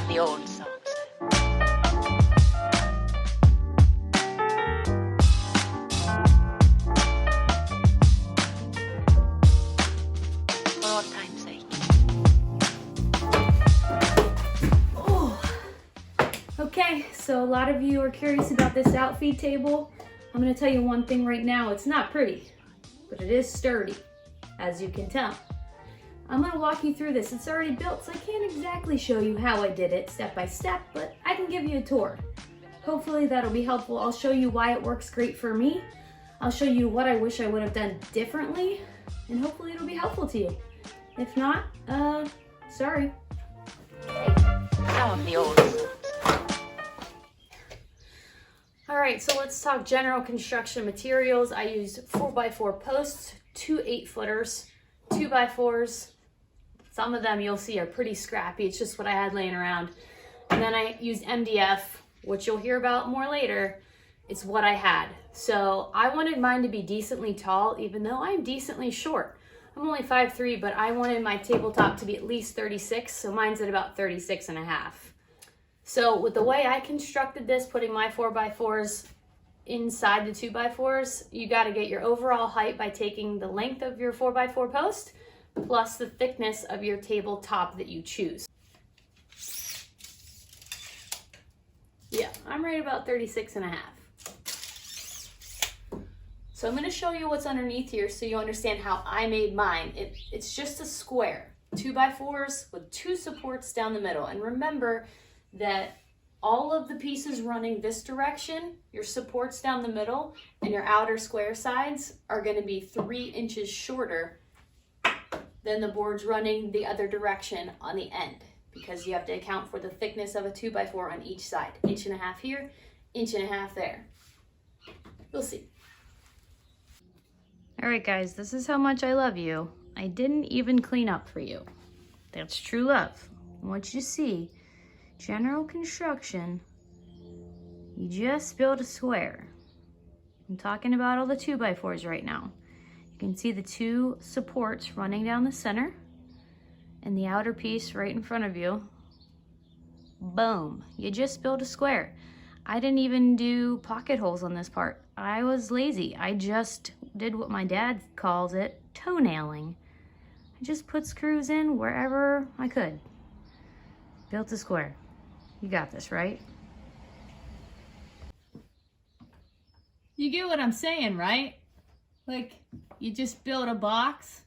the old songs. For old time's sake. Oh. Okay, so a lot of you are curious about this outfeed table. I'm gonna tell you one thing right now, it's not pretty, but it is sturdy, as you can tell. I'm gonna walk you through this. It's already built, so I can't exactly show you how I did it step by step, but I can give you a tour. Hopefully that'll be helpful. I'll show you why it works great for me. I'll show you what I wish I would have done differently, and hopefully it'll be helpful to you. If not, sorry. Some of the old songs. All right, so let's talk general construction materials. I used 4x4 posts, 2 8-footers, 2x4s. Some of them you'll see are pretty scrappy. It's just what I had laying around. And then I used MDF, which you'll hear about more later. It's what I had. So I wanted mine to be decently tall, even though I'm decently short. I'm only 5'3", but I wanted my tabletop to be at least 36, so mine's at about 36.5. So with the way I constructed this, putting my 4x4s inside the 2x4s, you got to get your overall height by taking the length of your 4x4 post plus the thickness of your tabletop that you choose. Yeah, I'm right about 36.5. So I'm going to show you what's underneath here so you understand how I made mine. It's just a square, 2x4s with 2 supports down the middle. And remember that all of the pieces running this direction, your supports down the middle, and your outer square sides are going to be 3 inches shorter than the boards running the other direction on the end, because you have to account for the thickness of a 2x4 on each side. 1.5 inches here, 1.5 inches there. You'll see. All right, guys, this is how much I love you. I didn't even clean up for you. That's true love. I want you to see, general construction, you just build a square. I'm talking about all the 2x4s right now. You can see the 2 supports running down the center and the outer piece right in front of you. Boom, you just built a square. I didn't even do pocket holes on this part. I was lazy. I just did what my dad calls it, toenailing. I just put screws in wherever I could. Built a square. You got this, right? You get what I'm saying, right? Like, you just build a box,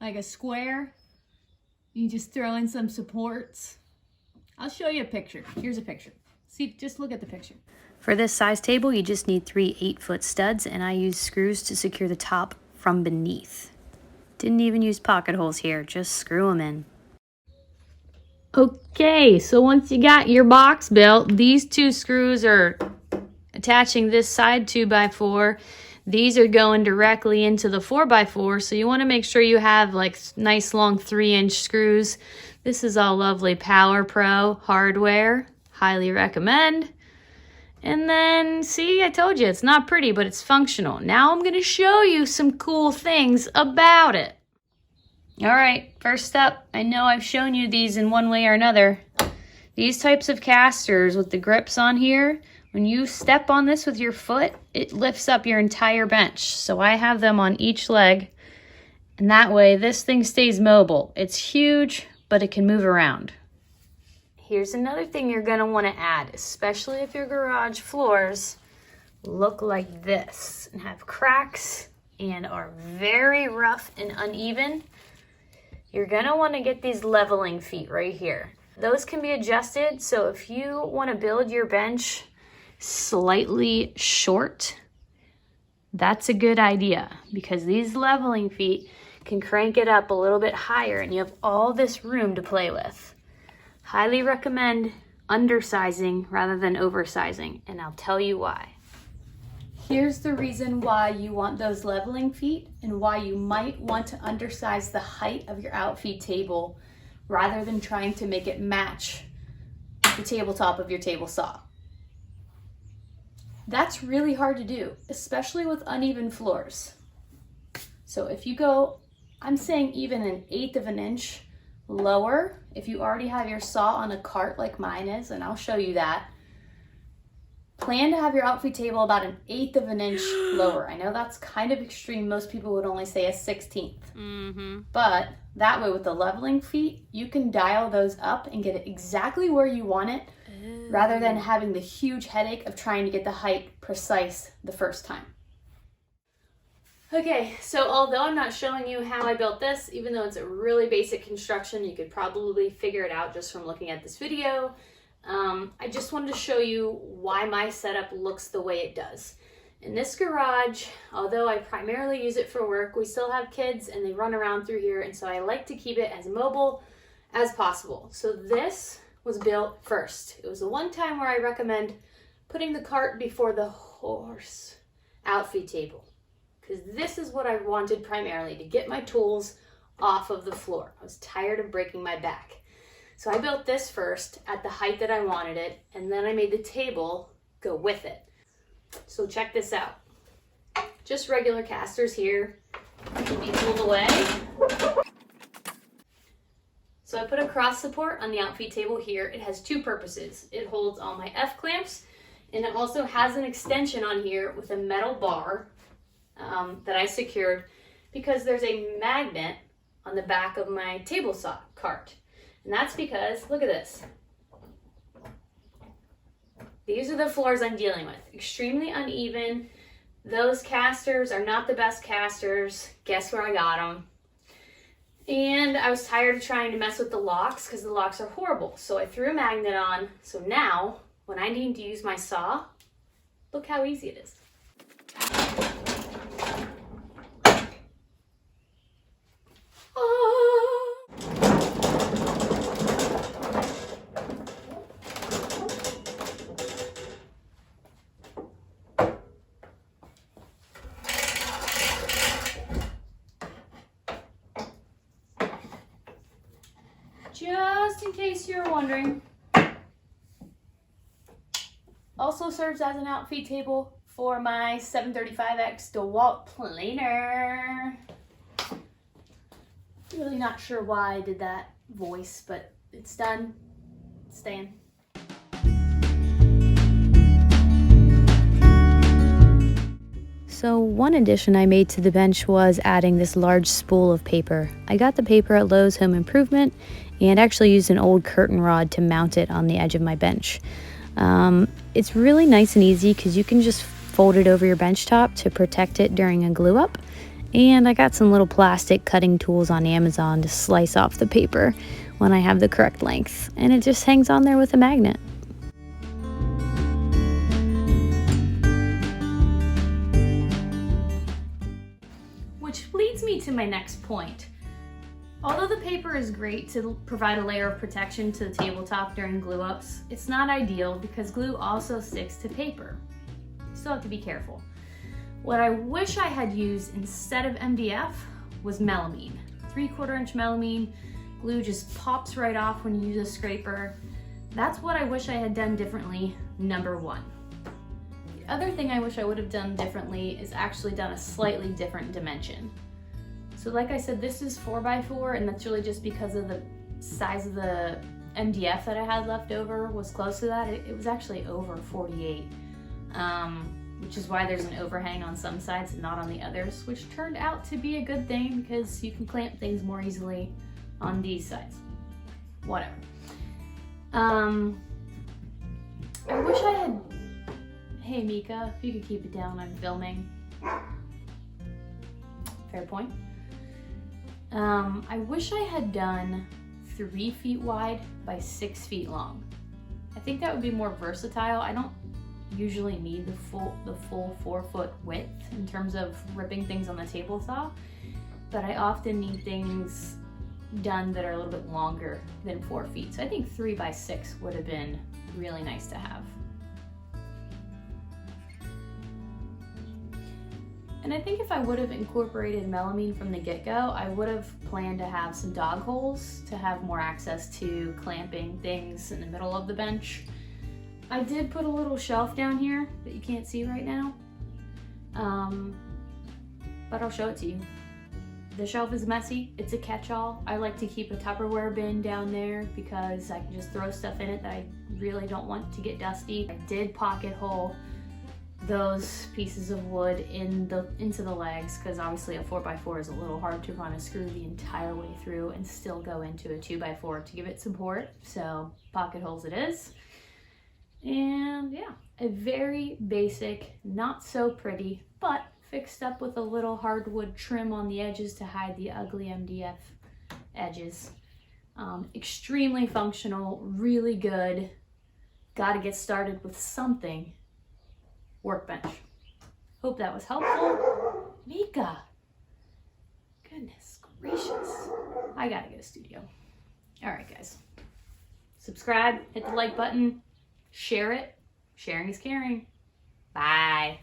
like a square. You just throw in some supports. I'll show you a picture. Here's a picture. See, just look at the picture. For this size table, you just need 3 8-foot studs, and I use screws to secure the top from beneath. Didn't even use pocket holes here, just screw them in. Okay, so once you got your box built, these 2 screws are attaching this side 2x4. These are going directly into the 4x4, so you want to make sure you have like nice long 3-inch screws. This is all lovely Power Pro hardware. Highly recommend. And then, see, I told you, it's not pretty, but it's functional. Now I'm going to show you some cool things about it. All right, first up, I know I've shown you these in one way or another. These types of casters with the grips on here, when you step on this with your foot, it lifts up your entire bench. So I have them on each leg, and that way this thing stays mobile. It's huge, but it can move around. Here's another thing you're gonna wanna add, especially if your garage floors look like this and have cracks and are very rough and uneven. You're gonna wanna get these leveling feet right here. Those can be adjusted, so if you wanna build your bench slightly short, that's a good idea, because these leveling feet can crank it up a little bit higher and you have all this room to play with. Highly recommend undersizing rather than oversizing, and I'll tell you why. Here's the reason why you want those leveling feet and why you might want to undersize the height of your outfeed table rather than trying to make it match the tabletop of your table saw. That's really hard to do, especially with uneven floors. So if you go, I'm saying even 1/8 of an inch lower if you already have your saw on a cart like mine is, and I'll show you that, plan to have your outfeed table about 1/8 of an inch lower. I know that's kind of extreme. Most people would only say 1/16. But that way with the leveling feet, you can dial those up and get it exactly where you want it, rather than having the huge headache of trying to get the height precise the first time. Okay, so although I'm not showing you how I built this, even though it's a really basic construction, you could probably figure it out just from looking at this video. I just wanted to show you why my setup looks the way it does. In this garage, although I primarily use it for work, we still have kids and they run around through here, and so I like to keep it as mobile as possible. So this was built first. It was the one time where I recommend putting the cart before the horse outfeed table, because this is what I wanted primarily, to get my tools off of the floor. I was tired of breaking my back. So I built this first at the height that I wanted it, and then I made the table go with it. So check this out. Just regular casters here, can be pulled away. So I put a cross support on the outfeed table here. It has two purposes. It holds all my F-clamps, and it also has an extension on here with a metal bar that I secured, because there's a magnet on the back of my table saw cart. And that's because, look at this. These are the floors I'm dealing with. Extremely uneven. Those casters are not the best casters. Guess where I got them? And I was tired of trying to mess with the locks, because the locks are horrible. So I threw a magnet on. So now, when I need to use my saw, look how easy it is. Just in case you're wondering, also serves as an outfeed table for my 735X Dewalt planer. Really not sure why I did that voice, but it's done. It's staying. So one addition I made to the bench was adding this large spool of paper. I got the paper at Lowe's Home Improvement and actually used an old curtain rod to mount it on the edge of my bench. It's really nice and easy because you can just fold it over your bench top to protect it during a glue up. And I got some little plastic cutting tools on Amazon to slice off the paper when I have the correct length. And it just hangs on there with a magnet. Which leads me to my next point. Although the paper is great to provide a layer of protection to the tabletop during glue ups, it's not ideal because glue also sticks to paper. You still have to be careful. What I wish I had used instead of MDF was melamine. 3/4 inch melamine. Glue just pops right off when you use a scraper. That's what I wish I had done differently, number one. The other thing I wish I would have done differently is actually done a slightly different dimension. So like I said, this is 4x4, and that's really just because of the size of the MDF that I had left over was close to that. It was actually over 48, which is why there's an overhang on some sides and not on the others, which turned out to be a good thing because you can clamp things more easily on these sides. Whatever. I wish I had... Hey Mika, if you could keep it down, I'm filming. Fair point. I wish I had done 3 feet wide by 6 feet long. I think that would be more versatile. I don't usually need the full 4 foot width in terms of ripping things on the table saw, but I often need things done that are a little bit longer than 4 feet. So I think 3 by 6 would have been really nice to have. And I think if I would have incorporated melamine from the get-go, I would have planned to have some dog holes to have more access to clamping things in the middle of the bench. I did put a little shelf down here that you can't see right now, but I'll show it to you. The shelf is messy. It's a catch-all. I like to keep a Tupperware bin down there because I can just throw stuff in it that I really don't want to get dusty. I did pocket hole those pieces of wood into the legs because obviously a 4x4 is a little hard to run a screw the entire way through and still go into a 2x4 to give it support. So pocket holes it is. And yeah, a very basic, not so pretty, but fixed up with a little hardwood trim on the edges to hide the ugly MDF edges. Extremely functional, really good. Got to get started with something. Workbench. Hope that was helpful. Mika, goodness gracious. I gotta get a studio. All right, guys. Subscribe, hit the like button, share it. Sharing is caring. Bye.